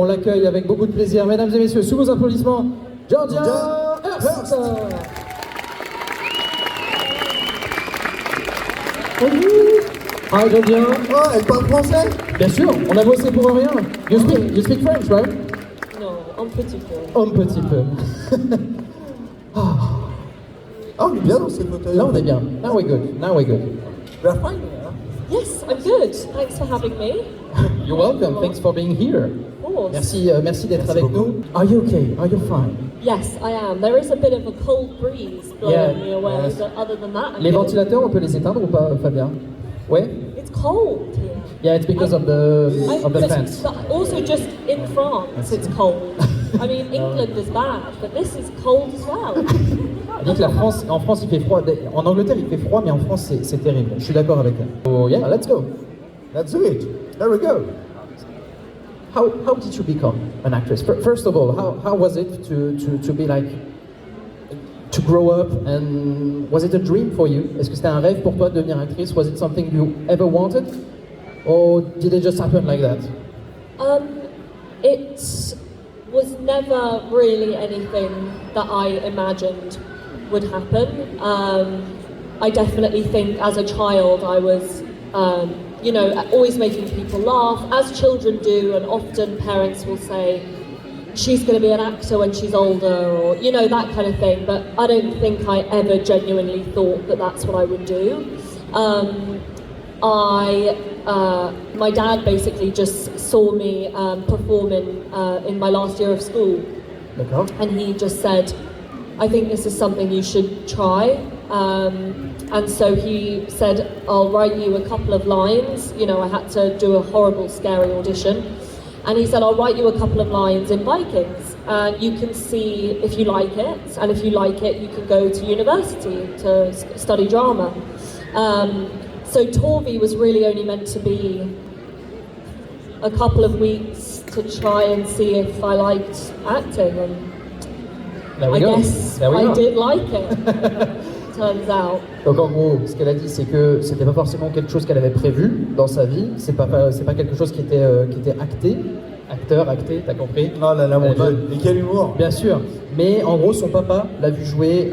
on l'accueille avec beaucoup de plaisir. Mesdames et messieurs, sous vos applaudissements, Georgia Hirst. Hi Georgia. Oh, elle parle français? Bien sûr, on a bossé pour rien. You speak French, right? Non, un petit peu. Un petit peu. Ah, on est bien dans ces fauteuils. Là, on est bien. Now we're good. We're fine. Yes, I'm good. Thanks for having me. You're welcome. Thanks for being here. Of course. Merci d'être avec nous. Are you okay? Are you fine? Yes, I am. There is a bit of a cold breeze blowing me away, yes. but other than that, I'm Les good. ventilateurs, on peut les éteindre ou pas, Fabien? Ouais? It's cold here. Yeah, it's because of the fence. But also just in France, it's cold. I mean, England is bad, but this is cold as well. Elle dit que en France il fait froid. En Angleterre il fait froid, mais en France c'est terrible. Je suis d'accord avec elle. Oh yeah, let's go. Let's do it. There we go. How did you become an actress? First of all, how was it to be like, to grow up, and was it a dream for you? Est-ce que c'était un rêve pour toi de devenir actrice? Was it something you ever wanted, or did it just happen like that? It was never really anything that I imagined would happen. I definitely think as a child I was, always making people laugh, as children do, and often parents will say, she's going to be an actor when she's older, or, that kind of thing, but I don't think I ever genuinely thought that that's what I would do. My dad basically just saw me performing in my last year of school, and he just said, I think this is something you should try. And so he said, I'll write you a couple of lines. I had to do a horrible, scary audition. And he said, I'll write you a couple of lines in Vikings, and you can see if you like it. And if you like it, you can go to university to study drama. So Torvi was really only meant to be a couple of weeks to try and see if I liked acting. And I guess I did like it, turns out. Donc en gros, ce qu'elle a dit, c'est que c'était pas forcément quelque chose qu'elle avait prévu dans sa vie. C'est pas quelque chose qui était acté. Acté, t'as compris? Oh là là, mon Dieu, et quel humour! Bien sûr, mais en gros, son papa l'a vu jouer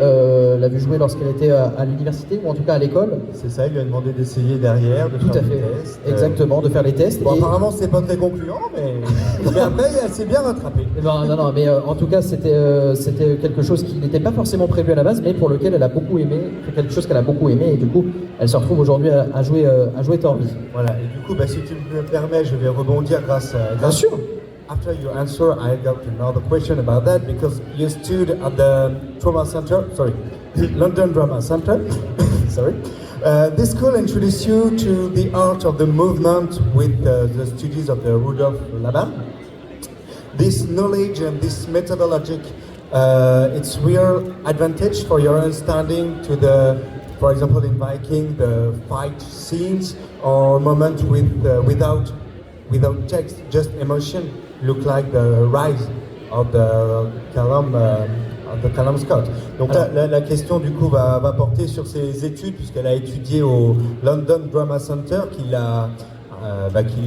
lorsqu'elle était à l'université, ou en tout cas à l'école. C'est ça, il lui a demandé d'essayer derrière, de faire des tests. Exactement, de faire les tests. Bon, apparemment, c'est pas très concluant, mais après, elle s'est bien rattrapée. Non, mais en tout cas, c'était quelque chose qui n'était pas forcément prévu à la base, mais pour lequel elle a beaucoup aimé, quelque chose qu'elle a beaucoup aimé, et du coup, elle se retrouve aujourd'hui à jouer Torvi. Voilà, et du coup, si tu me permets, je vais rebondir grâce à... Bien sûr. After your answer, I got another question about that, because you stood at the London Drama Center. Sorry. This school introduced you to the art of the movement with the studies of the Rudolf Laban. This knowledge and this methodology, it's real advantage for your understanding to for example, in Viking, the fight scenes or moment without text, just emotion. Look like the rise of the Callum Scott. Donc la question du coup va porter sur ses études, puisqu'elle a étudié au London Drama Center, qu'il a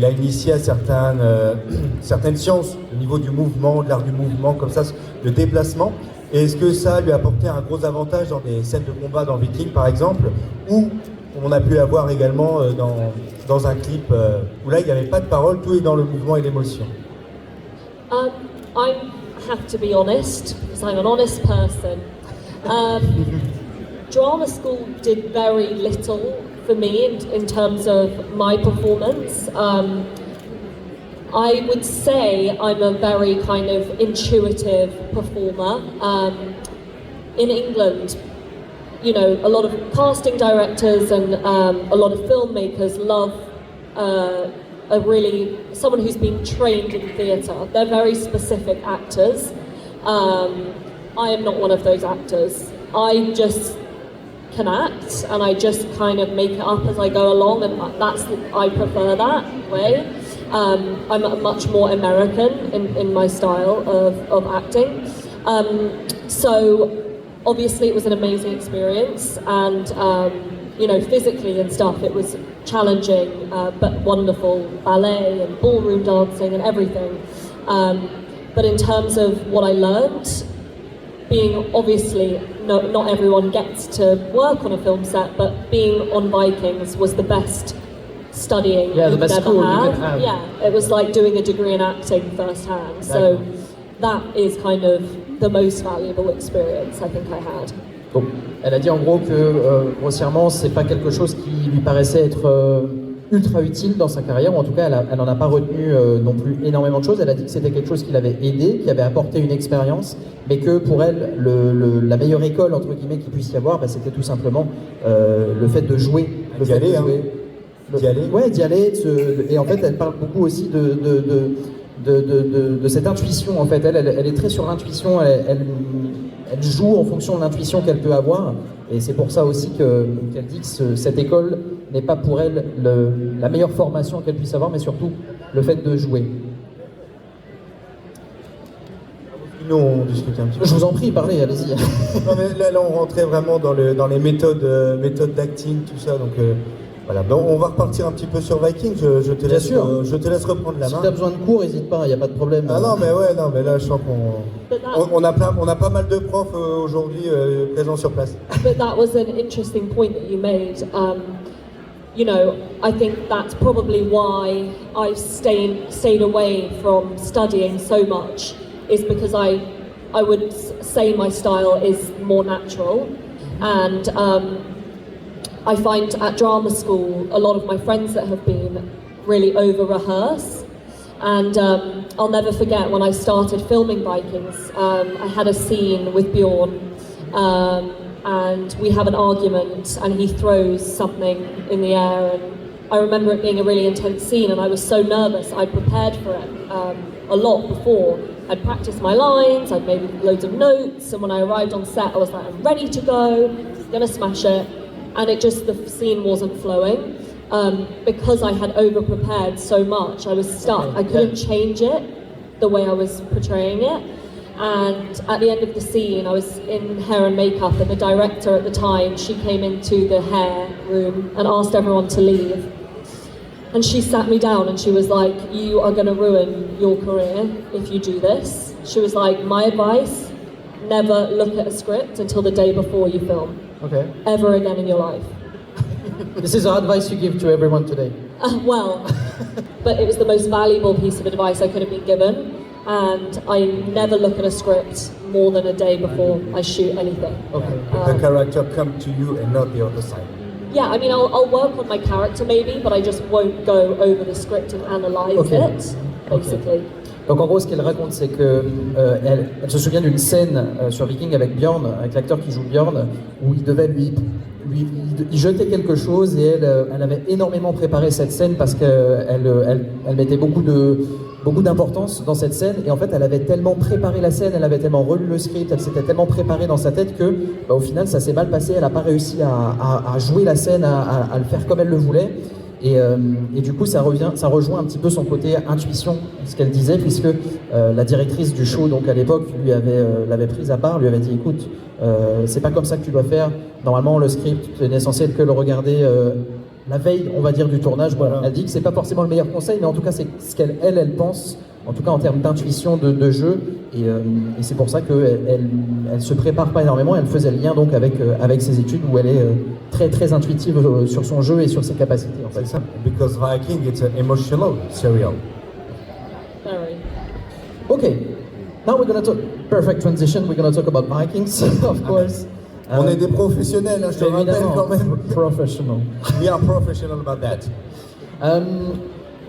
initié à certaines sciences au niveau du mouvement, de l'art du mouvement, comme ça, le déplacement. Et est-ce que ça lui a apporté un gros avantage dans des scènes de combat dans Vikings par exemple, où on a pu avoir également dans un clip où là il n'y avait pas de parole, tout est dans le mouvement et l'émotion? I have to be honest, because I'm an honest person. Drama school did very little for me in terms of my performance. I would say I'm a very kind of intuitive performer. In England, a lot of casting directors and a lot of filmmakers love someone who's been trained in theatre. They're very specific actors. I am not one of those actors. I just can act, and I just kind of make it up as I go along, and I prefer that way. I'm much more American in my style of acting. So obviously it was an amazing experience, and physically and stuff, it was challenging, but wonderful. Ballet and ballroom dancing and everything. But in terms of what I learned, being obviously, not everyone gets to work on a film set, but being on Vikings was the best studying the you could best ever school you have. could have. Yeah, it was like doing a degree in acting firsthand. So that is kind of the most valuable experience I think I had. Bon. Elle a dit en gros que grossièrement c'est pas quelque chose qui lui paraissait être ultra utile dans sa carrière, ou en tout cas elle n'en a pas retenu non plus énormément de choses. Elle a dit que c'était quelque chose qui l'avait aidé, qui avait apporté une expérience, mais que pour elle la meilleure école entre guillemets qu'il puisse y avoir, c'était tout simplement le fait de jouer, le fait de jouer. D'y aller. Ouais, d'y aller. Et en fait, elle parle beaucoup aussi de cette intuition. En fait, elle est très sur l'intuition. Elle joue en fonction de l'intuition qu'elle peut avoir. Et c'est pour ça aussi qu'elle dit que cette école n'est pas pour elle la meilleure formation qu'elle puisse avoir, mais surtout le fait de jouer. Nous, on discutait un petit peu. Je vous en prie, parlez, allez-y. Non, mais là, on rentrait vraiment dans les méthodes d'acting, tout ça. Donc, voilà. Donc, on va repartir un petit peu sur Vikings. Je te laisse reprendre la main. Si tu as besoin de cours, n'hésite pas, il n'y a pas de problème. Ah non, mais là, je sens qu'on a pas mal de profs aujourd'hui présents sur place. But that was an interesting point that you made. You know, I think that's probably why I've stayed away from studying so much, is because I would say my style is more natural. And I find at drama school, a lot of my friends that have been really over-rehearse. And I'll never forget when I started filming Vikings, I had a scene with Bjorn, and we have an argument and he throws something in the air, and I remember it being a really intense scene and I was so nervous. I'd prepared for it a lot before. I'd practiced my lines, I'd made loads of notes, and when I arrived on set I was like, I'm ready to go, gonna smash it. And the scene wasn't flowing. Because I had over-prepared so much, I was stuck. I couldn't change it the way I was portraying it. And at the end of the scene, I was in hair and makeup, and the director at the time, she came into the hair room and asked everyone to leave. And she sat me down and she was like, you are gonna ruin your career if you do this. She was like, my advice, never look at a script until the day before you film. Okay. Ever again in your life. This is our advice you give to everyone today. Well, but it was the most valuable piece of advice I could have been given, and I never look at a script more than a day before I shoot anything. Okay. The character come to you and not the other side. Yeah, I mean, I'll work on my character maybe, but I just won't go over the script and analyse it, basically. Okay. Donc en gros, ce qu'elle raconte, c'est que elle se souvient d'une scène sur Viking avec Bjorn, avec l'acteur qui joue Bjorn, où il devait lui jeter quelque chose, et elle avait énormément préparé cette scène parce qu'elle mettait beaucoup d'importance dans cette scène, et en fait elle avait tellement préparé la scène, elle avait tellement relu le script, elle s'était tellement préparée dans sa tête que au final ça s'est mal passé, elle n'a pas réussi à jouer la scène, à le faire comme elle le voulait. Et du coup, ça rejoint un petit peu son côté intuition, ce qu'elle disait, puisque la directrice du show, donc à l'époque, l'avait prise à part, lui avait dit, écoute, c'est pas comme ça que tu dois faire. Normalement, le script, tu n'es censé que le regarder la veille, on va dire, du tournage. Voilà. Elle dit que c'est pas forcément le meilleur conseil, mais en tout cas, c'est ce qu'elle pense, en tout cas en termes d'intuition de jeu. Et c'est pour ça qu'elle se prépare pas énormément. Elle faisait le lien donc avec ses études, où elle est très très intuitive sur son jeu et sur ses capacités. En fait. Because Viking, it's an emotional serial. Very. Okay, now we're gonna talk. Perfect transition. We're gonna talk about Vikings, of course. On est des professionnels, hein, je te rappelle quand même. Professional. We are professional about that.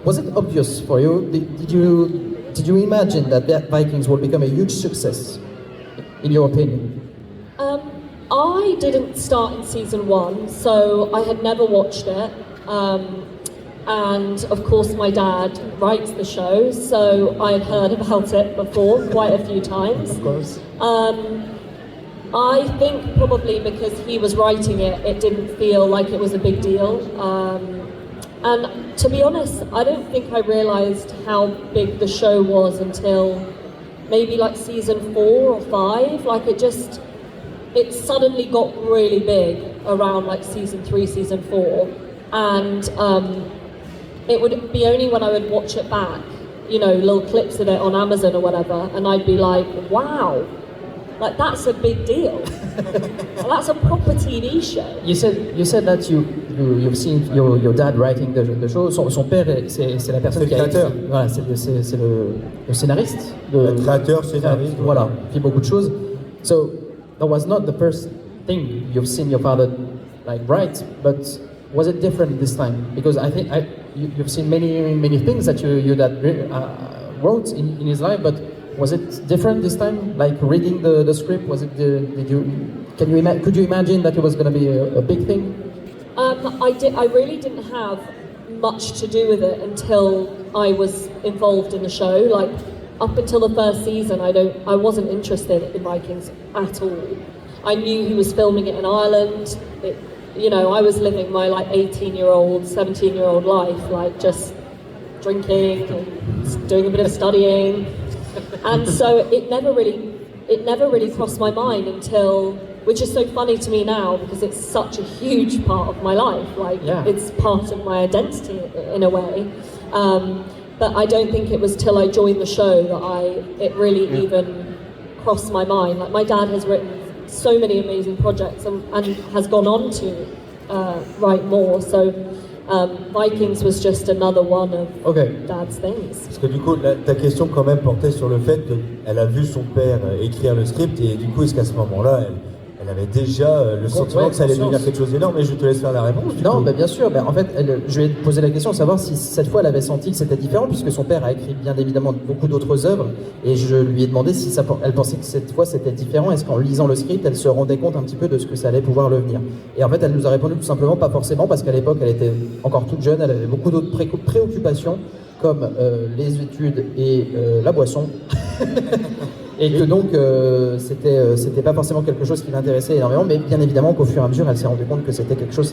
Was it obvious for you? Did you imagine that Vikings would become a huge success, in your opinion? I didn't start in season 1, so I had never watched it. And of course my dad writes the show, so I had heard about it before quite a few times. Of course. I think probably because he was writing it, it didn't feel like it was a big deal. And to be honest, I don't think I realised how big the show was until maybe like season 4 or 5. Like it suddenly got really big around like season 3, season 4. And it would be only when I would watch it back little clips of it on Amazon or whatever, and I'd be like, wow, like that's a big deal. That's a proper TV show. You said that you've seen your dad writing the show. Son père, c'est la personne qui a écrit. Voilà, c'est le scénariste. Le créateur, scénariste. Voilà, il fait beaucoup de choses. So that was not the first thing you've seen your father like write, but was it different this time? Because I think you've seen many things that your dad wrote in his life, but was it different this time? Like reading the script, was it? Could you imagine that it was going to be a big thing? I really didn't have much to do with it until I was involved in the show. Like up until the first season, I wasn't interested in Vikings at all. I knew he was filming it in Ireland. I was living my like 18-year-old, 17-year-old life, like just drinking and doing a bit of studying, and so it never really crossed my mind until, which is so funny to me now because it's such a huge part of my life, like it's part of my identity in a way. But I don't think it was till I joined the show that it really even crossed my mind. Like my dad has written so many amazing projects and has gone on to write more. So Vikings was just another one of Dad's things. Parce que du coup, ta question quand même portait sur le fait qu'elle a vu son père écrire le script et du coup, est-ce qu'à ce moment-là, elle avait déjà le sentiment que ça allait devenir quelque chose d'énorme, et je te laisse faire la réponse. Non, mais bien sûr. En fait, je lui ai posé la question de savoir si cette fois elle avait senti que c'était différent, puisque son père a écrit bien évidemment beaucoup d'autres œuvres, et je lui ai demandé si elle pensait que cette fois c'était différent. Est-ce qu'en lisant le script, elle se rendait compte un petit peu de ce que ça allait pouvoir devenir? Et en fait, elle nous a répondu tout simplement pas forcément, parce qu'à l'époque, elle était encore toute jeune, elle avait beaucoup d'autres préoccupations, comme les études et la boisson. Et que donc c'était pas forcément quelque chose qui l'intéressait énormément, mais bien évidemment qu'au fur et à mesure elle s'est rendue compte que c'était quelque chose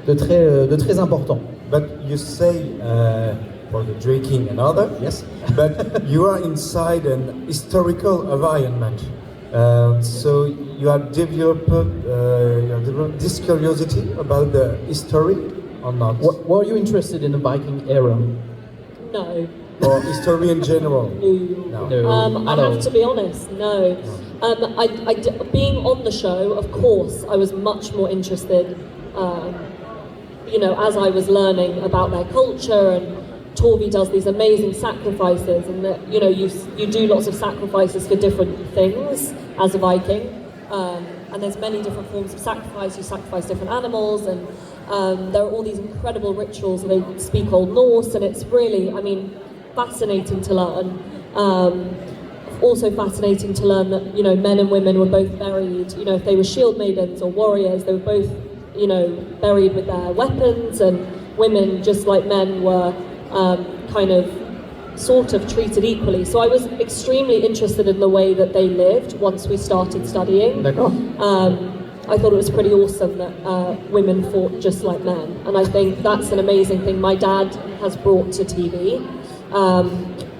de très important. But you say for the drinking and other, yes, but you are inside an historical environment, so you have developed this curiosity about the history or not? Were you interested in the Viking era? No. Or history in general? No. I have to be honest, no. Being on the show, of course, I was much more interested, as I was learning about their culture, and Torvi does these amazing sacrifices, and that, you do lots of sacrifices for different things as a Viking, and there's many different forms of sacrifice. You sacrifice different animals, and there are all these incredible rituals, and they speak Old Norse, and it's really, fascinating to learn. Also fascinating to learn that men and women were both buried. If they were shield maidens or warriors, they were both buried with their weapons, and women, just like men, were sort of treated equally. So I was extremely interested in the way that they lived once we started studying. I thought it was pretty awesome that women fought just like men, and I think that's an amazing thing my dad has brought to TV.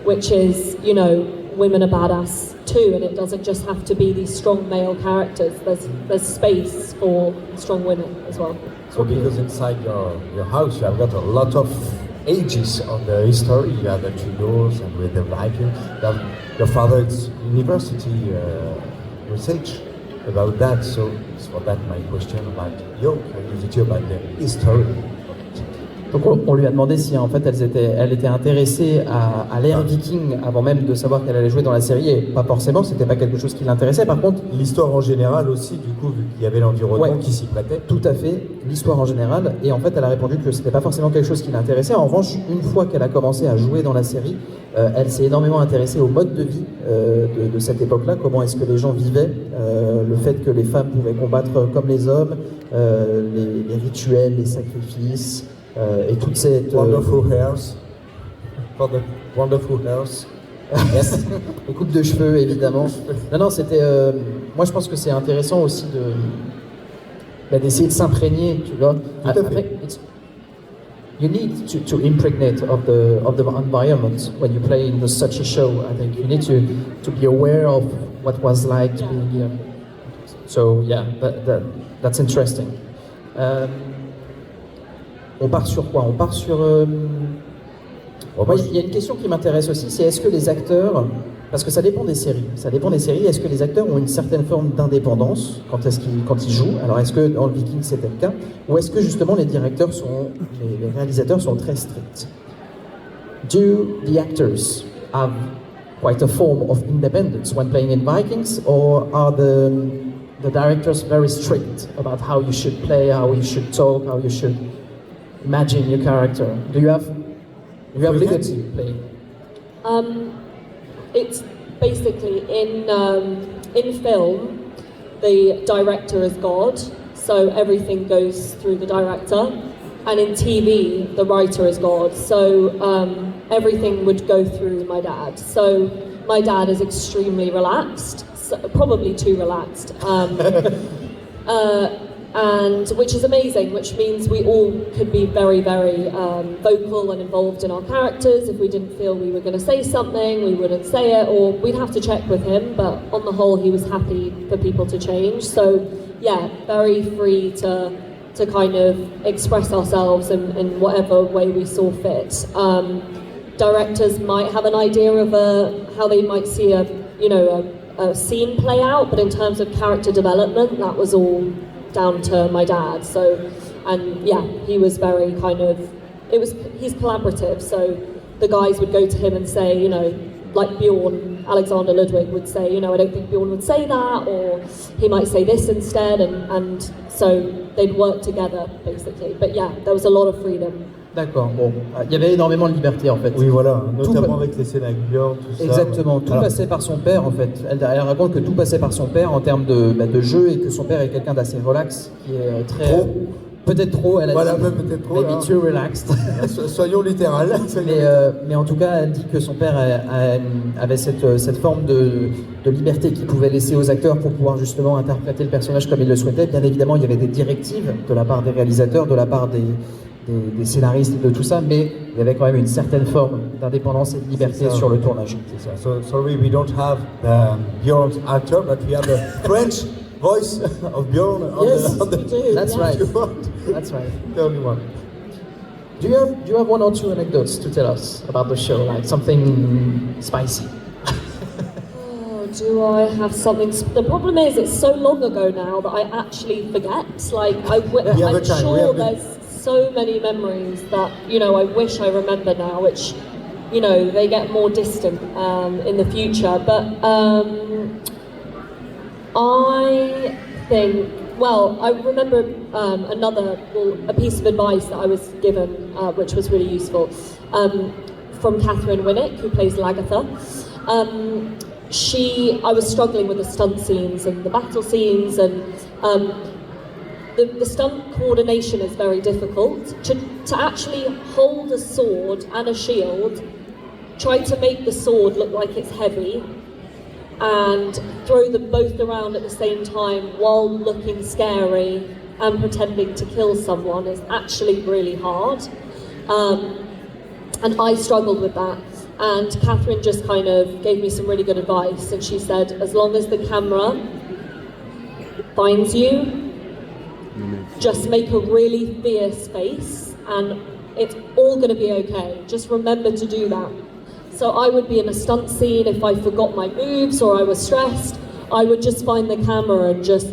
Which is, women are badass too, and it doesn't just have to be these strong male characters. There's space for strong women as well. So because inside your house you have got a lot of ages on the history. You have the Tudors and with the Vikings. Your father's university research about that. So for that my question about your curiosity about the history. Donc on lui a demandé si en fait elle était intéressée à l'ère viking avant même de savoir qu'elle allait jouer dans la série, et pas forcément, c'était pas quelque chose qui l'intéressait. Par contre, l'histoire en général aussi, du coup, vu qu'il y avait l'environnement qui s'y prêtait. Tout à fait, l'histoire en général, et en fait elle a répondu que c'était pas forcément quelque chose qui l'intéressait. En revanche, une fois qu'elle a commencé à jouer dans la série, elle s'est énormément intéressée au mode de vie de cette époque-là, comment est-ce que les gens vivaient, le fait que les femmes pouvaient combattre comme les hommes, les rituels, les sacrifices. Et toute cette wonderful hairs, for the wonderful hairs. Yes. Les coupes de cheveux, évidemment. Non, c'était. Moi, je pense que c'est intéressant aussi d'essayer de s'imprégner, tu vois. Tout à fait. You need to impregnate of the environment when you play in such a show. I think you need to be aware of what was like to be here. So yeah, that's interesting. On part sur quoi? On part sur Moi, il y a une question qui m'intéresse aussi, c'est est-ce que les acteurs, parce que ça dépend des séries, est-ce que les acteurs ont une certaine forme d'indépendance quand ils jouent? Alors est-ce que dans le Vikings c'était le cas, ou est-ce que justement les réalisateurs sont très stricts? Do the actors have quite a form of independence when playing in Vikings, or are the directors very strict about how you should play, how you should talk, how you should imagine your character? Do you have liberty playing? It's basically in film, the director is God, so everything goes through the director, and in TV, the writer is God, so everything would go through my dad. So my dad is extremely relaxed, so probably too relaxed. And which is amazing, which means we all could be very, very vocal and involved in our characters. If we didn't feel we were going to say something, we wouldn't say it, or we'd have to check with him, but on the whole he was happy for people to change. So yeah, very free to kind of express ourselves in whatever way we saw fit. Directors might have an idea of how they might see a scene play out, but in terms of character development, that was all down to my dad. So, and yeah, he was very he's collaborative, so the guys would go to him and say, like Bjorn, Alexander Ludwig would say, I don't think Bjorn would say that, or he might say this instead, and so they'd work together, basically. But yeah, there was a lot of freedom. D'accord, bon, il y avait énormément de liberté en fait. Oui, voilà, notamment avec les scènes avec Björn, tout ça. Exactement, tout passait par son père en fait. Elle raconte que tout passait par son père en termes de jeu, et que son père est quelqu'un d'assez relax, qui est très... Trop. Peut-être trop, elle a voilà, dit. peut-être trop. Maybe too relaxed. Soyons littéral. Mais en tout cas, elle dit que son père avait cette forme de liberté qu'il pouvait laisser aux acteurs pour pouvoir justement interpréter le personnage comme il le souhaitait. Bien évidemment, il y avait des directives de la part des réalisateurs, de la part des scénaristes, de tout ça, mais il y avait quand même une certaine forme d'indépendance et de liberté sur le tournage. C'est ça. So, sorry, we don't have Bjorn's actor, but we have the French voice of Bjorn on the That's right. That's right. The only one. Do you have one or two anecdotes to tell us about the show, like something spicy? Do I have something? The problem is, it's so long ago now that I actually forget. Like, I'm sure there's so many memories that, I wish I remember now, which, they get more distant in the future. But I think, I remember a piece of advice that I was given, which was really useful, from Catherine Winnick, who plays Lagatha. I was struggling with the stunt scenes and the battle scenes, and the stunt coordination is very difficult. To actually hold a sword and a shield, try to make the sword look like it's heavy, and throw them both around at the same time while looking scary and pretending to kill someone is actually really hard. And I struggled with that. And Catherine just kind of gave me some really good advice, and she said, as long as the camera finds you, just make a really fierce face and it's all going to be okay. Just remember to do that. So I would be in a stunt scene, if I forgot my moves or I was stressed, I would just find the camera and just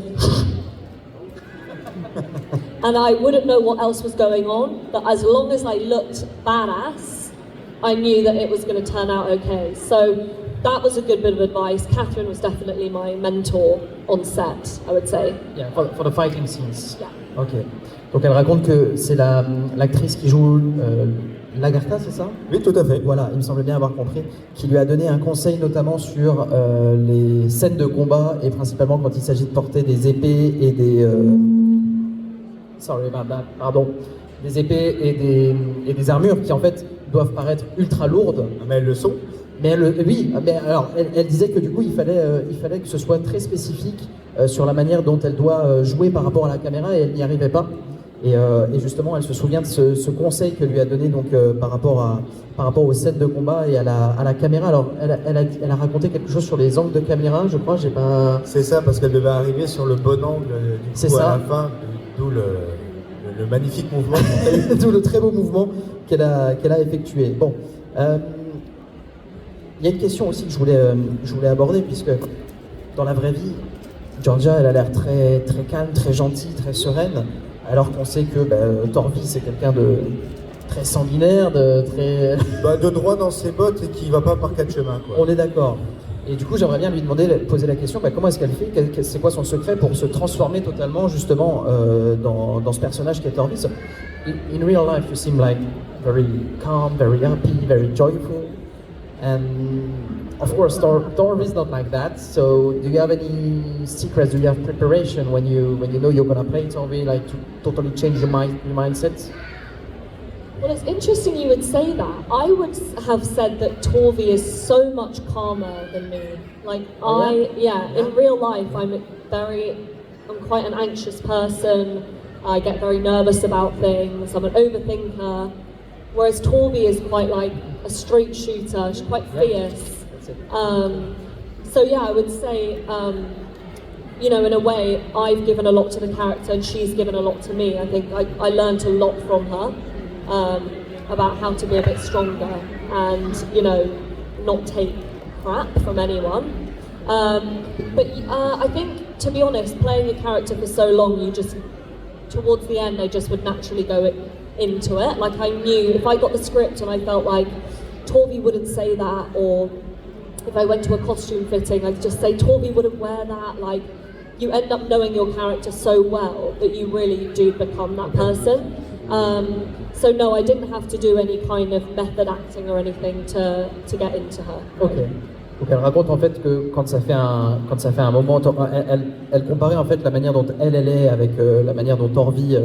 and I wouldn't know what else was going on, but as long as I looked badass, I knew that it was going to turn out okay. So that was a good bit of advice. Catherine was definitely my mentor on set, I would say. Yeah, for the fighting scenes. Yeah. Ok. Donc elle raconte que c'est l'actrice qui joue Lagartha, c'est ça? Oui, tout à fait. Voilà, il me semble bien avoir compris, qui lui a donné un conseil notamment sur les scènes de combat, et principalement quand il s'agit de porter des épées et des... Sorry about that, pardon. Des épées et des armures qui en fait doivent paraître ultra lourdes. Mais elles le sont. Mais elle disait que du coup il fallait que ce soit très spécifique sur la manière dont elle doit jouer par rapport à la caméra, et elle n'y arrivait pas. Et justement, elle se souvient de ce conseil que lui a donné donc par rapport aux scènes de combat et à la caméra. Alors, elle a raconté quelque chose sur les angles de caméra, je crois. J'ai pas. C'est ça, parce qu'elle devait arriver sur le bon angle du coup, à la fin, d'où le magnifique mouvement. D'où le très beau mouvement qu'elle a effectué. Bon. Il y a une question aussi que je voulais aborder, puisque dans la vraie vie, Georgia, elle a l'air très, très calme, très gentille, très sereine, alors qu'on sait que Torvi, c'est quelqu'un de très sanguinaire, de très... de droit dans ses bottes et qui va pas par quatre chemins, quoi. On est d'accord. Et du coup, j'aimerais bien lui poser la question, comment est-ce qu'elle fait, c'est quoi son secret pour se transformer totalement, justement, dans ce personnage qui est Torvi. So, in real life, you seem like very calm, very happy, very joyful. And of course, Torvi is not like that. So, do you have any secrets? Do you have preparation when you know you're gonna play Torvi, like to totally change your mindset? Well, it's interesting you would say that. I would have said that Torvi is so much calmer than me. Like, in real life, I'm quite an anxious person. I get very nervous about things. I'm an overthinker. Whereas Torvi is quite like a straight shooter. She's quite fierce. So yeah, I would say, in a way, I've given a lot to the character and she's given a lot to me. I think I learned a lot from her. About how to be a bit stronger and, not take crap from anyone. But I think, to be honest, playing a character for so long, towards the end, I just would naturally go into it. Like, I knew if I got the script and I felt like Torvi wouldn't say that, or if I went to a costume fitting, I'd just say Torvi wouldn't wear that. Like, you end up knowing your character so well that you really do become that person. So no, I didn't have to do any kind of method acting or anything to get into her. Ok. Donc elle raconte en fait que quand ça fait un moment, elle comparait en fait la manière dont elle est avec la manière dont Torvi,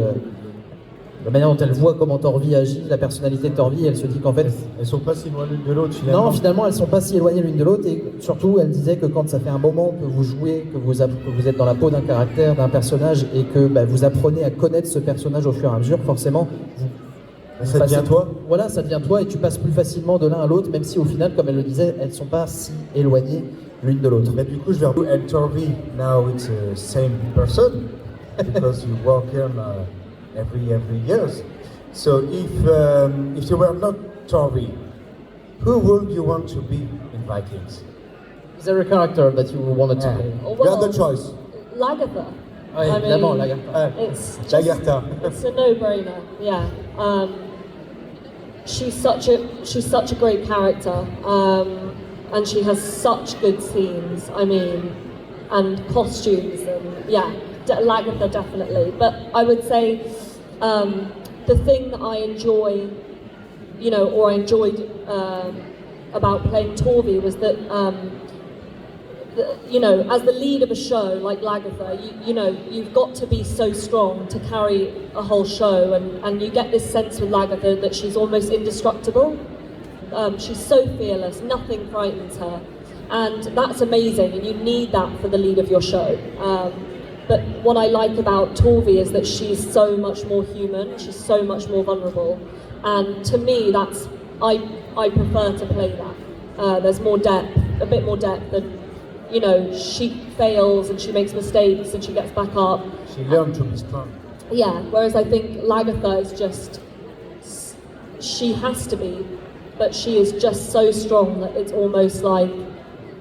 la manière dont elle voit comment Torvi agit, la personnalité de Torvi, elle se dit qu'en fait... Elles sont pas si loin l'une de l'autre finalement. Non, finalement elles sont pas si éloignées l'une de l'autre, et surtout elle disait que quand ça fait un moment que vous jouez, que vous êtes dans la peau d'un caractère, d'un personnage, et que vous apprenez à connaître ce personnage au fur et à mesure, forcément... Ça devient toi. Voilà, ça devient toi et tu passes plus facilement de l'un à l'autre, même si au final, comme elle le disait, elles ne sont pas si éloignées l'une de l'autre. Mais du coup, je vais revenir. And Torvi, now it's the same person because you work him every years. So if you were not Torvi, who would you want to be in Vikings? Is there a character that you wanted to play? You have the choice. Lagatha. Oui, évidemment, Lagartha. It's a no-brainer. Yeah. She's such a great character, and she has such good scenes. I mean, and costumes, and Lagatha definitely. But I would say the thing that I enjoy, or I enjoyed about playing Torvi was that. As the lead of a show like Lagatha, you've got to be so strong to carry a whole show, and you get this sense with Lagatha that she's almost indestructible. She's so fearless, nothing frightens her, and that's amazing, and you need that for the lead of your show. But what I like about Torvi is that she's so much more human, she's so much more vulnerable, and to me I prefer to play that. There's more depth, a bit more depth than she fails and she makes mistakes and she gets back up. She learned to be strong. Yeah, whereas I think Lagatha is just, she has to be, but she is just so strong that it's almost like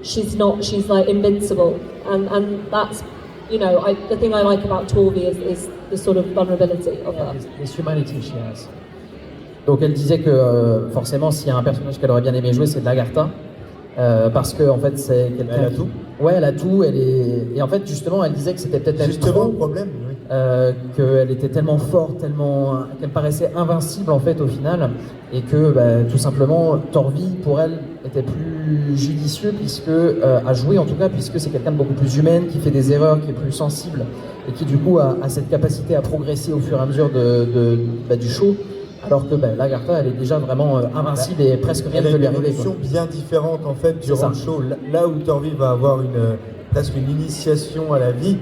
she's like invincible. And that's, the thing I like about Torvi is the sort of vulnerability of her. This humanity she has. Donc elle disait que forcément s'il y a un personnage qu'elle aurait bien aimé jouer, c'est Lagartha. Parce que en fait c'est quelqu'un. Elle a tout. Ouais, elle a tout. Et en fait justement, elle disait que c'était peut-être justement le problème. Oui. Qu'elle était tellement forte, qu'elle paraissait invincible en fait au final, et que tout simplement Torvi pour elle était plus judicieux à jouer en tout cas, puisque c'est quelqu'un de beaucoup plus humaine, qui fait des erreurs, qui est plus sensible et qui du coup a cette capacité à progresser au fur et à mesure du show. Alors que Lagartha, elle est déjà vraiment invincible et presque rien ne peut lui arriver. Elle a une évolution bien différente en fait durant le show. Là où Torvi va avoir presque une initiation à la vie,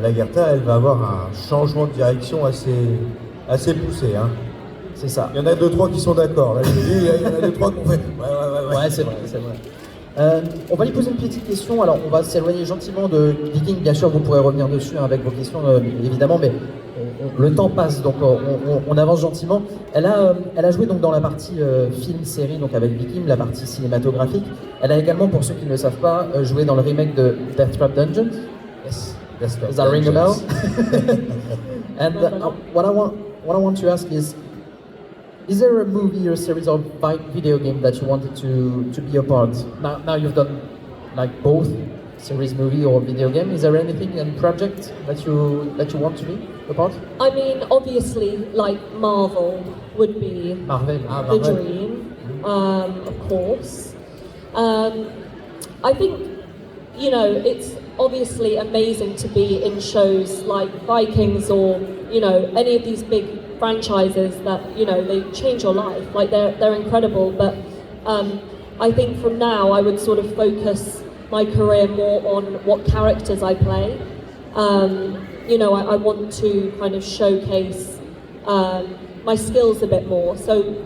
Lagartha, elle va avoir un changement de direction assez poussé. Hein. C'est ça. Il y en a 2-3 qui sont d'accord. Là, il y en a 2-3 qui ont fait. Ouais, c'est vrai. On va lui poser une petite question. Alors, on va s'éloigner gentiment de Vikings. Bien sûr, vous pourrez revenir dessus avec vos questions, évidemment, mais le temps passe, donc on avance gentiment. Elle a joué donc dans la partie film-série, donc avec Vikings, la partie cinématographique. Elle a également, pour ceux qui ne le savent pas, joué dans le remake de Death Trap Dungeon. Yes. Does that ring a bell? And what I want to ask is there a movie or series of video game that you wanted to be a part? Now you've done like both series, movie or video game. Is there anything in project that you want to be a part? I mean, obviously, like Marvel would be the dream, of course. I think, you know, it's obviously amazing to be in shows like Vikings or, you know, any of these big franchises that, you know, they change your life. Like they're incredible, but I think from now I would sort of focus my career more on what characters I play. You know, I want to kind of showcase my skills a bit more. So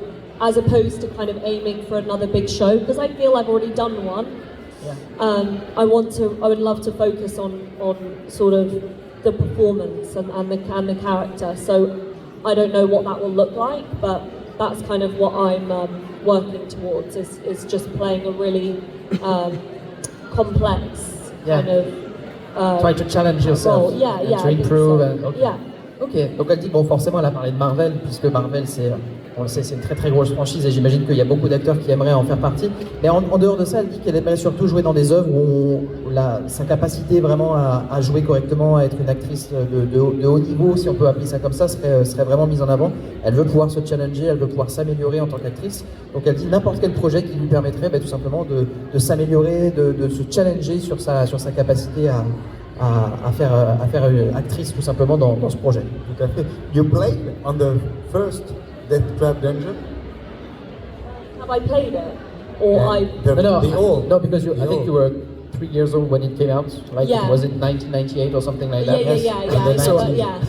as opposed to kind of aiming for another big show, because I feel I've already done one. Yeah. I would love to focus on sort of the performance and the character. So I don't know what that will look like, but that's kind of what I'm working towards, is just playing a really complex kind of try to challenge yourself, to improve. Ok, donc elle dit, bon, forcément elle a parlé de Marvel, puisque Marvel on le sait, c'est une très très grosse franchise et j'imagine qu'il y a beaucoup d'acteurs qui aimeraient en faire partie. Mais en dehors de ça, elle dit qu'elle aimerait surtout jouer dans des œuvres où sa capacité vraiment à jouer correctement, à être une actrice de haut niveau, si on peut appeler ça comme ça, serait vraiment mise en avant. Elle veut pouvoir se challenger, elle veut pouvoir s'améliorer en tant qu'actrice. Donc elle dit n'importe quel projet qui lui permettrait tout simplement de s'améliorer, de se challenger sur sa capacité à faire une actrice tout simplement dans ce projet. Tout à fait. You played on the first Death Trap Dungeon? Have I played it? Or No, because I think you were 3 years old when it came out. Like, was it 1998 or something like that? Yeah.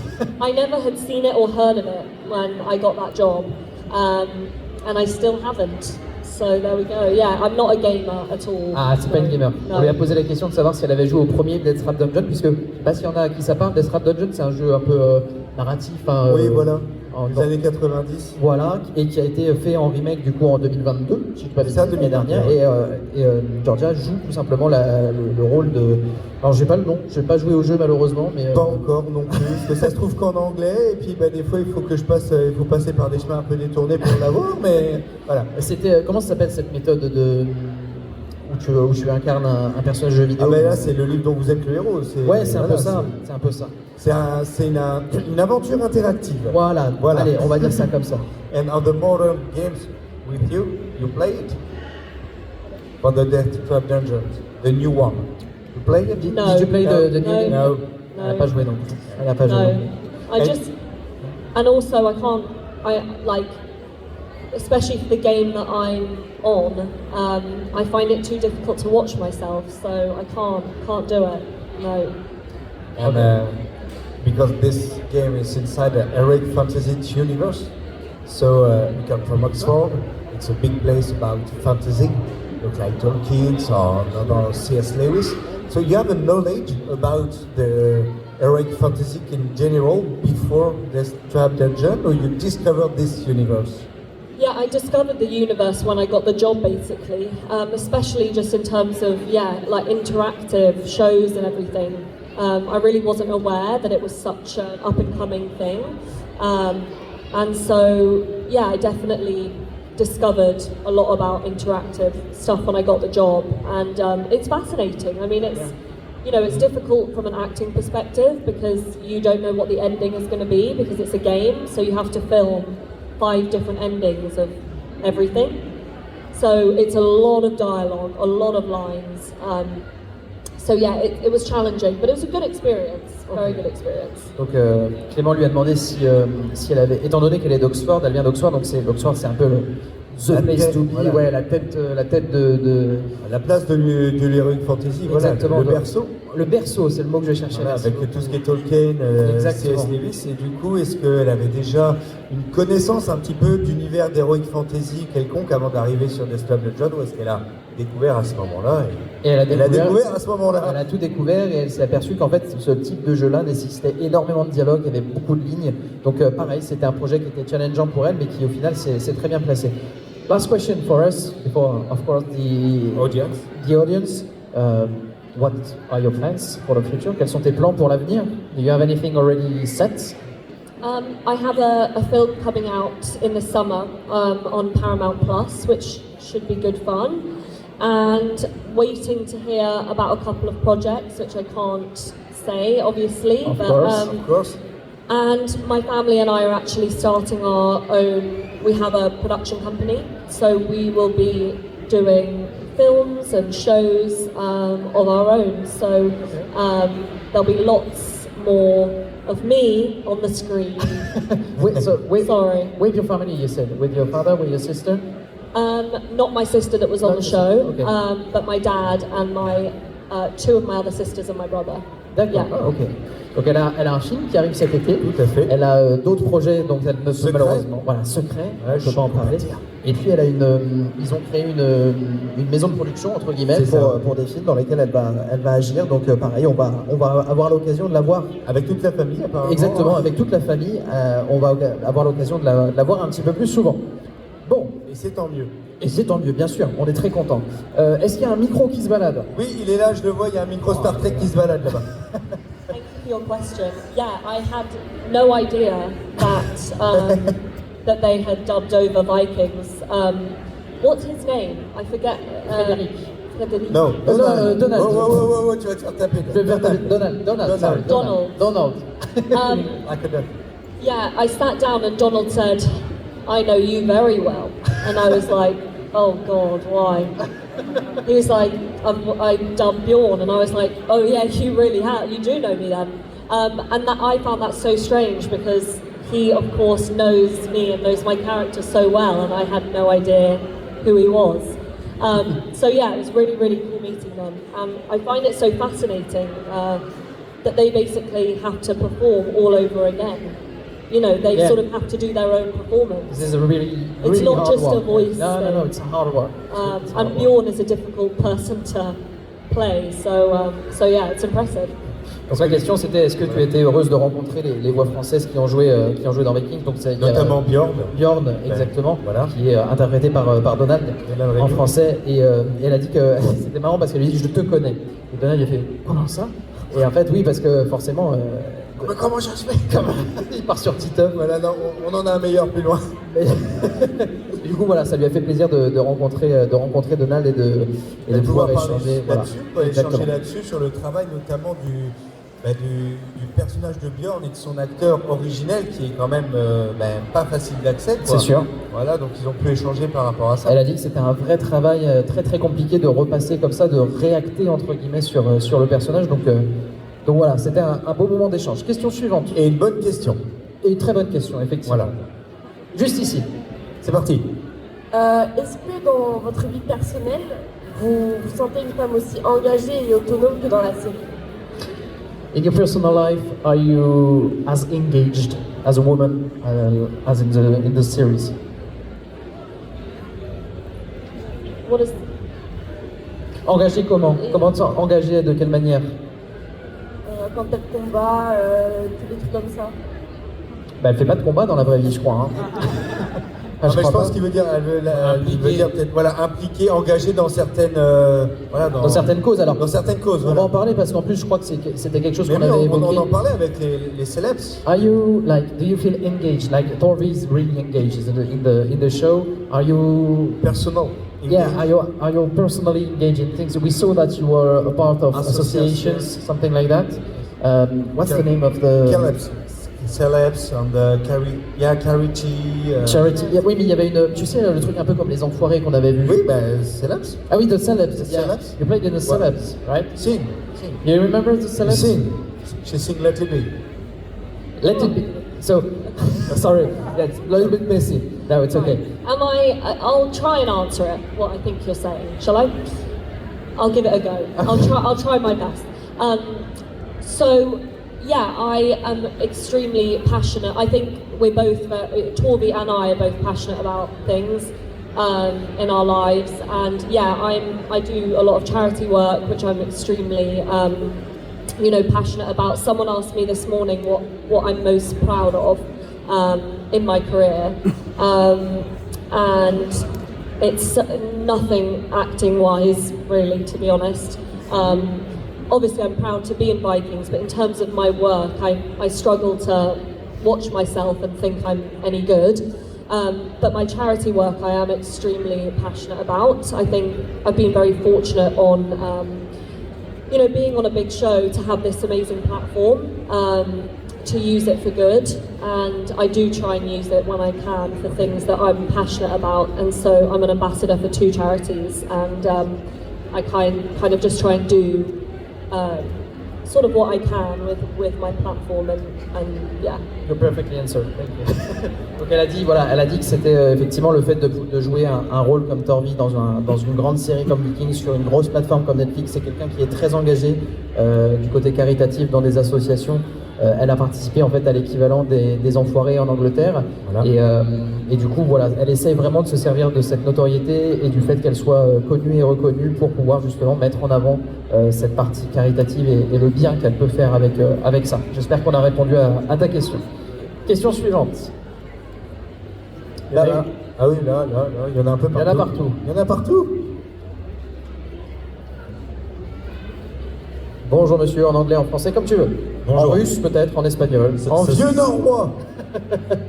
I never had seen it or heard of it when I got that job, and I still haven't. So there we go. Yeah, I'm not a gamer at all. Ah, c'est pas une gamer. No. On lui a posé la question de savoir si elle avait joué au premier Death Trap Dungeon, puisque je sais pas s'il y en a à qui ça parle. Death Trap Dungeon, c'est un jeu un peu narratif. Oui, voilà. Les années 90. Voilà, et qui a été fait en remake du coup en 2022, si je ne pas ça, l'année dernière. Et Georgia joue tout simplement le rôle de. Alors j'ai pas le nom, je vais pas jouer au jeu malheureusement, mais. Pas encore non plus, parce que ça se trouve qu'en anglais, et puis des fois il faut passer par des chemins un peu détournés pour l'avoir, mais voilà. C'était comment ça s'appelle cette méthode où tu incarnes un personnage de jeu vidéo? Ah ben là c'est le livre dont vous êtes le héros. Ouais, c'est un peu ça. C'est un peu ça. C'est une aventure interactive. Voilà. Allez, on va dire ça comme ça. And on the modern games with you played for the Death Trap Dungeon, the new one. You played it? Did you play the new game? No. Elle n'a pas joué non plus. Elle n'a pas joué. And also especially for the game that I'm on, I find it too difficult to watch myself, so I can't do it. No. And because this game is inside the heroic fantasy universe, so we come from Oxford. It's a big place about fantasy, look like Tolkien or C.S. Lewis. So you have a knowledge about the heroic fantasy in general before this Trap Dungeon, or you discovered this universe? Yeah, I discovered the universe when I got the job, basically, especially just in terms of, like interactive shows and everything. I really wasn't aware that it was such an up-and-coming thing. And so, I definitely discovered a lot about interactive stuff when I got the job. And it's fascinating. I mean, it's difficult from an acting perspective because you don't know what the ending is going to be because it's a game, so you have to film 5 different endings of everything. So it's a lot of dialogue, a lot of lines. So it was challenging, but it was a good experience, very good experience. Donc Clément lui a demandé si elle avait, étant donné qu'elle est d'Oxford, elle vient d'Oxford, donc l'Oxford c'est un peu the place to be, voilà. la tête de... La place de l'Heroic Fantasy, voilà, le berceau. le berceau, c'est le mot que je cherchais. Voilà, merci avec beaucoup. tout ce qui est Tolkien, Exactement. C.S. Lewis, et du coup, est-ce qu'elle avait déjà une connaissance un petit peu d'univers d'heroic fantasy quelconque avant d'arriver sur Desktop de John, ou est-ce qu'elle a découvert à ce moment-là Et elle a découvert à ce moment-là. Elle a tout découvert et elle s'est aperçue qu'en fait ce type de jeu-là nécessitait énormément de dialogue, il y avait beaucoup de lignes. Donc pareil, c'était un projet qui était challengeant pour elle, mais qui au final s'est très bien placé. Last question for us, before of course the audience. What are your plans for the future? Quels sont tes plans pour l'avenir? Do you have anything already set? I have a film coming out in the summer on Paramount Plus, which should be good fun. And waiting to hear about a couple of projects, which I can't say, obviously. Of course. And my family and I are actually starting our own, we have a production company, so we will be doing films and shows of our own. So there'll be lots more of me on the screen. Sorry. With your family, you said? With your father, with your sister? Not my sister that was on the show, okay. But my dad and my two of my other sisters and my brother. D'accord, Yeah. ah, ok. Donc elle a un film qui arrive cet été. Tout à fait. Elle a d'autres projets dont elle ne peut Secret. malheureusement. Voilà, secret, Ouais, je ne peux pas en parler. Et puis elle a ils ont créé une maison de production entre guillemets pour des films dans lesquels elle va agir. Donc pareil, on va avoir l'occasion de la voir. Avec toute la famille, apparemment. Exactement, avec toute la famille, on va avoir l'occasion de la voir un petit peu plus souvent. Bon. Et c'est tant mieux. Et c'est tant mieux, bien sûr, on est très contents. Est-ce qu'il y a un micro qui se balade? Oui, il est là, je le vois, il y a un micro Star Trek qui se balade là-bas. Thank you for your question. Yeah, I had no idea that that they had dubbed over Vikings. What's his name? I forget. Frédéric. Non, Donald. Oh, tu vas te faire taper. Je vais faire taper. Donald. Like a duck. Yeah, I sat down and Donald said, "I know you very well," and I was like, "Oh God, why?" He was like, "I dubbed Bjorn," and I was like, "Oh yeah, you really have. You do know me then." And that I found that so strange because he, of course, knows me and knows my character so well, and I had no idea who he was. So yeah, it was really, really cool meeting them. I find it so fascinating that they basically have to perform all over again. You know, they sort of have to do their own performance. This is a really It's not hard just work. a voice No, thing. it's hard work. And Bjorn is a difficult person to play, so yeah, it's impressive. Donc la question c'était est-ce que tu étais heureuse de rencontrer les voix françaises qui ont joué dans Vikings, donc il y a, Notamment Bjorn. Bjorn exactement, voilà. qui est interprété par Donald en français et elle a dit que c'était marrant parce qu'elle lui dit je te connais et Donald il a fait comment ça et en fait oui parce que forcément Mais comment je fais il part sur Titum. Voilà, non, on en a un meilleur plus loin. Du coup voilà, ça lui a fait plaisir de rencontrer Donald et de pouvoir échanger échanger là-dessus sur le travail notamment du personnage de Bjorn et de son acteur originel qui est quand même pas facile d'accès. C'est sûr. Voilà, donc ils ont pu échanger par rapport à ça. Elle a dit que c'était un vrai travail très très compliqué de repasser comme ça, de réacter entre guillemets sur le personnage. Donc voilà, c'était un beau moment d'échange. Question suivante. Et une bonne question. Et une très bonne question, effectivement. Voilà. Juste ici. C'est parti. Est-ce que dans votre vie personnelle, vous vous sentez une femme aussi engagée et autonome que dans la série? In your personal life, are you as engaged as a woman as in the series? What is Engagée comment? Comment engagée de quelle manière? Quand elle combat, tous des trucs comme ça. Bah, elle fait pas de combat dans la vraie vie, je crois. Hein. Non, mais je pense qu'il veut dire, il veut dire peut-être impliqué, engagé dans certaines, dans certaines causes. Alors, dans certaines causes. On va en parler parce qu'en plus, je crois que c'était quelque chose qu'on Mais avait évoqué. on en parlait avec les célèbres. Do you feel engaged? Like Torvi is really engaged in the show. Are you Personal. Yeah, are you personally engaged in things? We saw that you were a part of associations, something like that. What's the name of the Celebs and charity. Charity. Yeah, oui, mais il y avait tu sais, le truc un peu comme les enfoirés qu'on avait vu. Oui, Celebs. Ah oui, the Celebs. The Yeah. Celebs. You played in the Celebs, right? Sing. You remember the Celebs? Sing. She sing Let It Be. Let it be. So, sorry, that's a little bit messy. No, it's okay. I'll try and answer it, what I think you're saying. Shall I? I'll give it a go. I'll try my best. So, yeah, I am extremely passionate. I think we're both, Torvi and I are both passionate about things in our lives. And yeah, I do a lot of charity work, which I'm extremely, passionate about. Someone asked me this morning what I'm most proud of in my career. And it's nothing acting-wise, really, to be honest. Obviously, I'm proud to be in Vikings, but in terms of my work, I struggle to watch myself and think I'm any good. But my charity work, I am extremely passionate about. I think I've been very fortunate on, being on a big show to have this amazing platform, to use it for good. And I do try and use it when I can for things that I'm passionate about. And so I'm an ambassador for 2 charities, and I kind of just try and do sort of what I can with my platform, and yeah. You're perfectly answered. Thank you. Donc elle a dit que c'était effectivement le fait de jouer un rôle comme Torvi dans une grande série comme Vikings sur une grosse plateforme comme Netflix. C'est quelqu'un qui est très engagé du côté caritatif dans des associations. Elle a participé en fait à l'équivalent des Enfoirés en Angleterre. Voilà. Et du coup voilà, elle essaye vraiment de se servir de cette notoriété et du fait qu'elle soit connue et reconnue pour pouvoir justement mettre en avant cette partie caritative et le bien qu'elle peut faire avec ça. J'espère qu'on a répondu à ta question. Question suivante. Là. Ah oui, là, il y en a un peu partout. Il y en a partout. Il y en a partout. Bonjour monsieur, en anglais, en français, comme tu veux. Bonjour. En russe peut-être, en espagnol. En vieux norrois.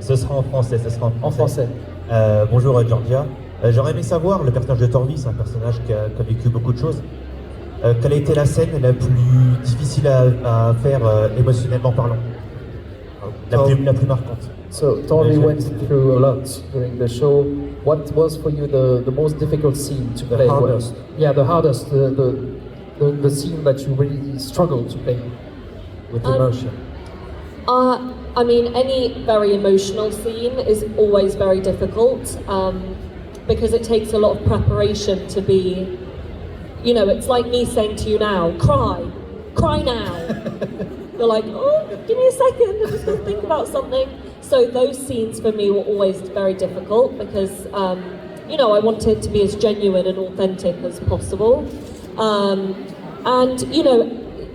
Ce sera en français, En français. Bonjour Georgia. J'aurais aimé savoir, le personnage de Torvi, c'est un personnage qui a vécu beaucoup de choses. Quelle a été la scène la plus difficile à faire émotionnellement parlant? La plus marquante. So Torvi went through a lot during the show. What was for you the most difficult scene to play? Hardest. Yeah, the hardest, the scene that you really struggled to play. With emotion. I mean, any very emotional scene is always very difficult, because it takes a lot of preparation to be, it's like me saying to you now, cry now. You're like, oh, give me a second, I'm just going to think about something. So those scenes for me were always very difficult because, I wanted to be as genuine and authentic as possible. And,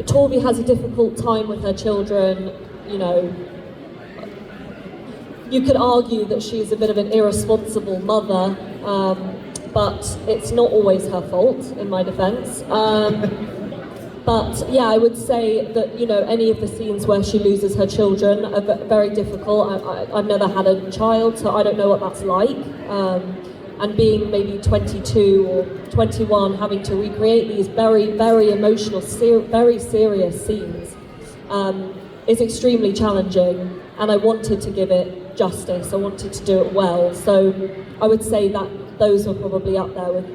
Torvi has a difficult time with her children, You could argue that she's a bit of an irresponsible mother, but it's not always her fault, in my defense. But yeah, I would say that, any of the scenes where she loses her children are very difficult. I've never had a child, so I don't know what that's like. And being maybe 22 or 21, having to recreate these very, very emotional, very serious scenes is extremely challenging. And I wanted to give it justice. I wanted to do it well. So I would say that those were probably up there with,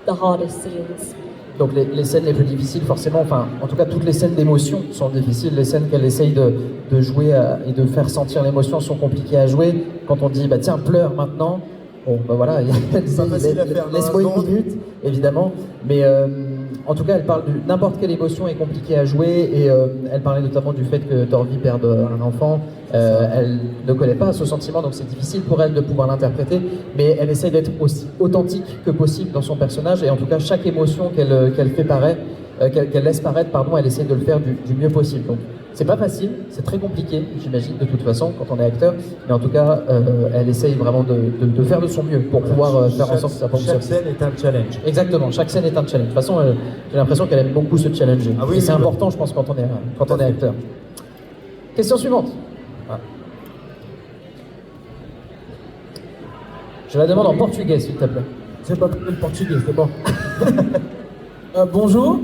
the hardest scenes. Donc les scènes les plus difficiles, forcément, enfin, en tout cas toutes les scènes d'émotion sont difficiles. Les scènes qu'elle essaye de jouer et de faire sentir l'émotion sont compliquées à jouer. Quand on dit, tiens, pleure maintenant, bon, voilà, laisse-moi une minute, évidemment. Mais en tout cas, elle parle de n'importe quelle émotion est compliquée à jouer et elle parlait notamment du fait que Torvi perde un enfant. Elle ne connaît pas ce sentiment, donc c'est difficile pour elle de pouvoir l'interpréter, mais elle essaie d'être aussi authentique que possible dans son personnage et en tout cas chaque émotion qu'elle fait paraître, qu'elle laisse paraître, elle essaie de le faire du mieux possible. Donc c'est pas facile, c'est très compliqué, j'imagine de toute façon quand on est acteur, mais en tout cas elle essaye vraiment de faire de son mieux pour pouvoir faire en sorte que ça fonctionne. Chaque scène est un challenge. Exactement, chaque scène est un challenge. De toute façon, j'ai l'impression qu'elle aime beaucoup se challenger. Ah oui, et c'est important, je pense, quand on est acteur. Question suivante. Je la demande en portugais, s'il te plaît. C'est pas le portugais, c'est bon. Bonjour,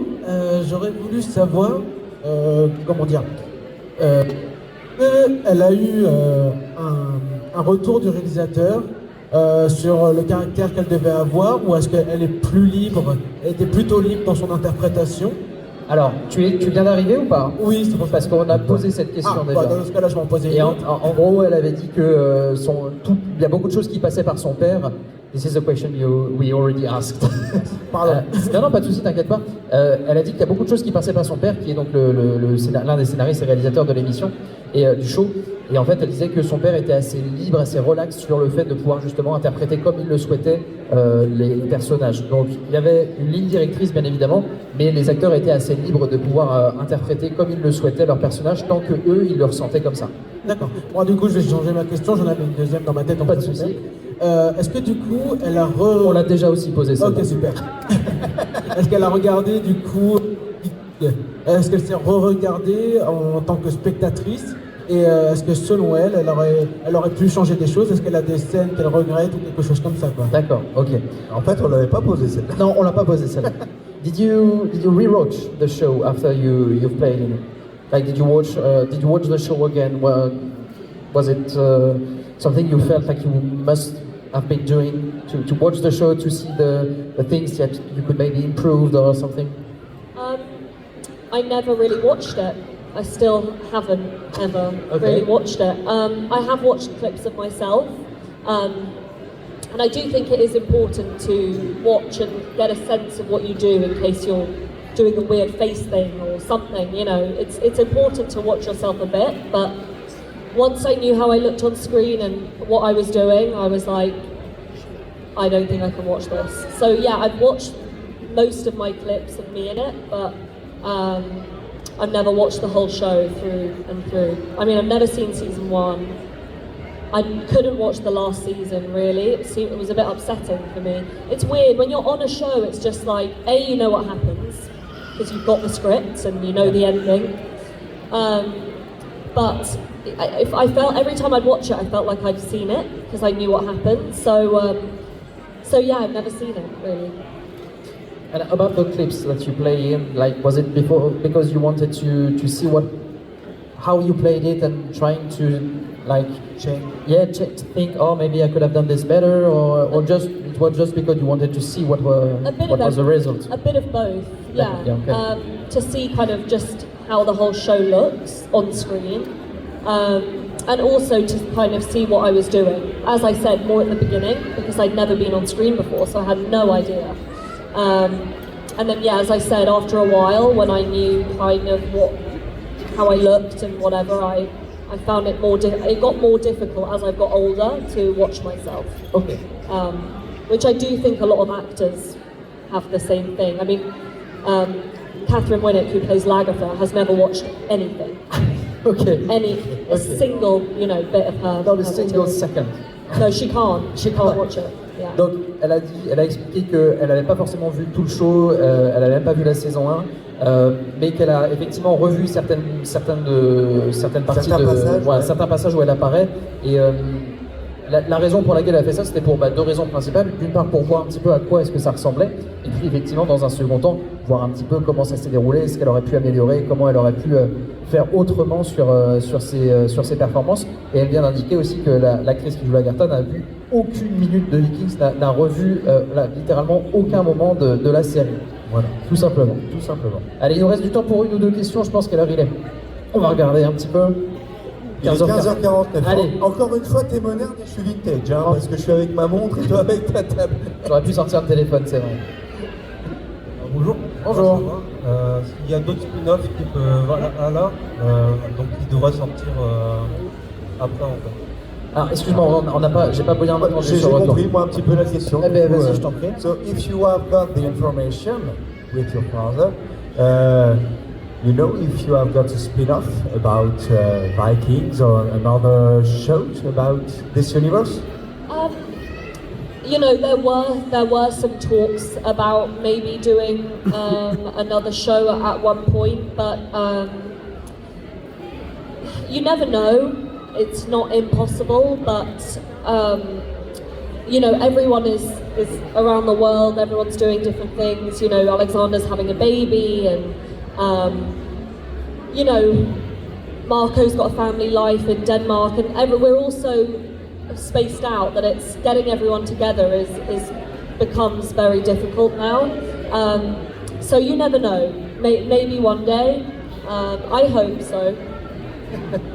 j'aurais voulu savoir, comment dire, elle a eu un retour du réalisateur sur le caractère qu'elle devait avoir, ou est-ce qu'elle est plus libre, elle était plutôt libre dans son interprétation? Alors, tu viens d'arriver ou pas? Oui, c'est pour ça. Parce qu'on a posé cette question déjà. Dans ce cas-là, je vais en poser une. Et en gros, elle avait dit que il y a beaucoup de choses qui passaient par son père This is a question we already asked. Pardon. Non, pas de souci, t'inquiète pas. Elle a dit qu'il y a beaucoup de choses qui passaient par son père, qui est donc l'un des scénaristes et réalisateurs de l'émission et du show. Et en fait, elle disait que son père était assez libre, assez relax sur le fait de pouvoir justement interpréter comme il le souhaitait les personnages. Donc il y avait une ligne directrice, bien évidemment, mais les acteurs étaient assez libres de pouvoir interpréter comme ils le souhaitaient leurs personnages, tant que eux, ils le ressentaient comme ça. D'accord. Moi, du coup, je vais changer ma question. J'en avais une deuxième dans ma tête. Pas de souci. Est-ce que du coup, elle a On l'a déjà aussi posé ça. Ok, super. Est-ce qu'elle a regardé du coup... Est-ce qu'elle s'est re-regardée en tant que spectatrice? Et est-ce que selon elle, elle aurait pu changer des choses? Est-ce qu'elle a des scènes qu'elle regrette ou quelque chose comme ça, quoi? D'accord, ok. En fait, on l'avait pas posé celle-là. Non, on l'a pas posé celle-là. Did you rewatch the show after you've played in it? Like, did you watch the show again? Was it something you felt like you must have been doing to watch the show, to see the things that you could maybe improve or something? I never really watched it. I still haven't ever really watched it. I have watched clips of myself, and I do think it is important to watch and get a sense of what you do in case you're doing a weird face thing or something. You know, it's important to watch yourself a bit. But once I knew how I looked on screen and what I was doing, I was like, I don't think I can watch this. So yeah, I've watched most of my clips of me in it, but I've never watched the whole show through and through. I mean, I've never seen season 1. I couldn't watch the last season, really. It was a bit upsetting for me. It's weird, when you're on a show, it's just like, A, you know what happens, because you've got the script and you know the ending. But I felt, every time I'd watch it, I felt like I'd seen it, because I knew what happened. So yeah, I've never seen it, really. And about the clips that you play in, like, was it before because you wanted to see how you played it and trying to, like, think, oh, maybe I could have done this better, or just it was just because you wanted to see what was the result? A bit of both, yeah. Okay. To see kind of just how the whole show looks on screen, and also to kind of see what I was doing. As I said, more at the beginning, because I'd never been on screen before, so I had no idea. And then, yeah, as I said, after a while, when I knew kind of how I looked and whatever, I found it it got more difficult as I got older to watch myself. Okay. Which I do think a lot of actors have the same thing. I mean, Catherine Winnick, who plays Lagatha, has never watched anything. Okay. A single, bit of her. Not a single second. No, she can't. She can't watch it. Yeah. Donc, elle a expliqué qu'elle n'avait pas forcément vu tout le show, elle n'avait même pas vu la saison 1, mais qu'elle a effectivement revu certaines parties, certains passages où elle apparaît. Et la raison pour laquelle elle a fait ça, c'était pour deux raisons principales. D'une part, pour voir un petit peu à quoi est-ce que ça ressemblait, et puis effectivement, dans un second temps, voir un petit peu comment ça s'est déroulé, ce qu'elle aurait pu améliorer, comment elle aurait pu faire autrement sur ses performances. Et elle vient d'indiquer aussi que l'actrice qui joue Lagarta n'a vu aucune minute de Vikings, n'a revu littéralement aucun moment de la série. Voilà, tout simplement. Allez, il nous reste du temps pour une ou deux questions, je pense quelle heure il est. On va regarder un petit peu. 15h49. Allez. Encore une fois, t'es moderne et je suis vintage, hein, parce que je suis avec ma montre et toi avec ta table. J'aurais pu sortir le téléphone, c'est vrai. Bonjour. Bonjour. Il y a d'autres spin-offs type donc qui devraient sortir après, en fait. Ah, excuse-moi, j'ai pas bien entendu J'ai sur le retour. compris, moi, un petit peu la question. Eh ben, vas-y, je t'en prie. So, if you have got the information with your father, if you have got a spin-off about Vikings or another shows about this universe? There were some talks about maybe doing another show at one point, but you never know. It's not impossible, but everyone is around the world. Everyone's doing different things. Alexander's having a baby, and Marco's got a family life in Denmark, and we're also spaced out. That it's getting everyone together becomes very difficult now. So you never know. Maybe one day. I hope so.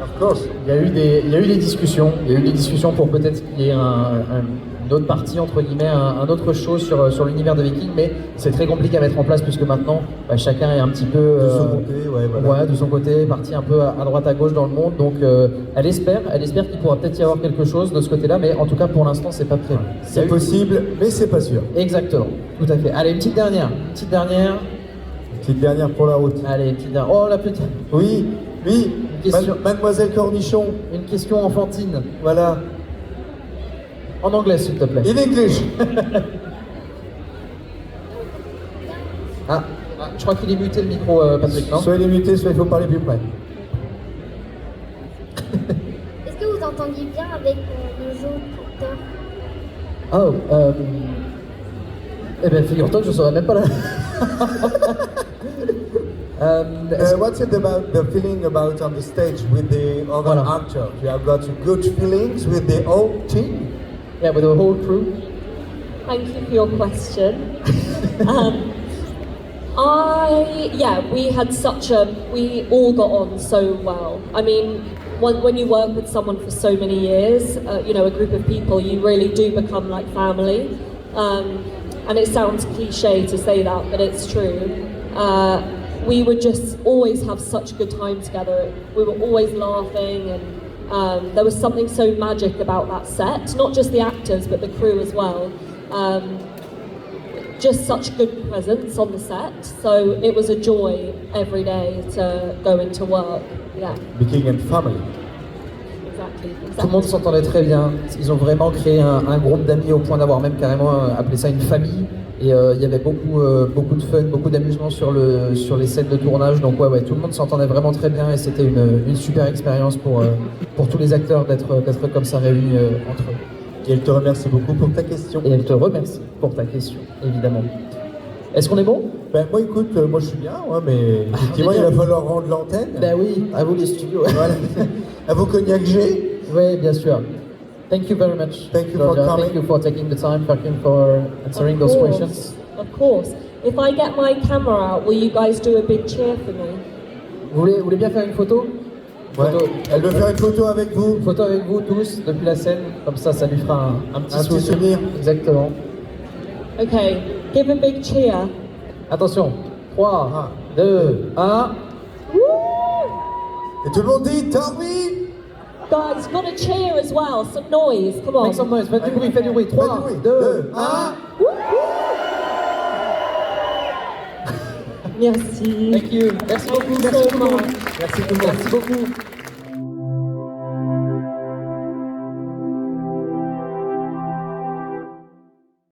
Of course. Il y a eu des discussions pour peut-être qu'il y ait une une autre partie, entre guillemets, un autre show sur l'univers de Vikings, mais c'est très compliqué à mettre en place puisque maintenant chacun est un petit peu De son côté, ouais, voilà. ouais, de son côté, parti un peu à droite à gauche dans le monde. Donc elle espère qu'il pourra peut-être y avoir quelque chose de ce côté-là, mais en tout cas pour l'instant c'est pas prévu. C'est possible, mais c'est pas sûr. Exactement, tout à fait. Allez, une petite dernière. Petite dernière pour la route. Allez, une petite dernière. Oh, la petite. Oui, oui. Question. Mademoiselle Cornichon. Une question enfantine. Voilà. En anglais, s'il te plaît. In English. Ah, je crois qu'il est muté le micro, Patrick, non? Soit il est muté, soit il faut parler plus près. Est-ce que vous entendiez bien avec le jeu porteur? Oh, eh ben, figure-toi que je ne saurais même pas là. What's it about the feeling about on the stage with the other Voilà. actors? You have got good feelings with the whole team? Yeah, with the whole crew. Thank you for your question. We all got on so well. I mean, when you work with someone for so many years, a group of people, you really do become like family. And it sounds cliche to say that, but it's true. We would just always have such good time together. We were always laughing, and there was something so magic about that set. Not just the actors, but the crew as well. Just such good presence on the set. So it was a joy every day to go into work. Yeah. Viking and family. Exactly. Tout le monde s'entendait très bien. Ils ont vraiment créé un groupe d'amis au point d'avoir même carrément appelé ça une famille. Et il y avait beaucoup de fun, beaucoup d'amusement sur les scènes de tournage. Donc ouais, tout le monde s'entendait vraiment très bien et c'était une super expérience pour tous les acteurs d'être comme ça réunis entre eux. Et elle te remercie beaucoup pour ta question. Et elle te remercie pour ta question, évidemment. Est-ce qu'on est bon? Ben moi écoute, moi je suis bien, ouais, mais effectivement il va falloir rendre l'antenne. Ben oui, à vous les studios. Voilà. À vous Cognac G. Oui, bien sûr. Thank you very much. Thank you for Georgia. coming. Thank you for taking the time, thank you for answering those questions. Of course. If I get my camera out, will you guys do a big cheer for me? Vous voulez bien faire une photo? Ouais. Photo. Elle veut faire une photo avec vous. Une photo avec vous tous depuis la scène, comme ça lui fera un petit souvenir. Exactement. Okay, give a big cheer. Attention, 3, 2, 1. Et tout le monde dit Torvi. Guys, gotta cheer as well, some noise, come on. Make some noise, faites du bruit, 3, 2, 1. Merci. Thank you. Merci beaucoup, Thank you merci so beaucoup. much. Merci beaucoup.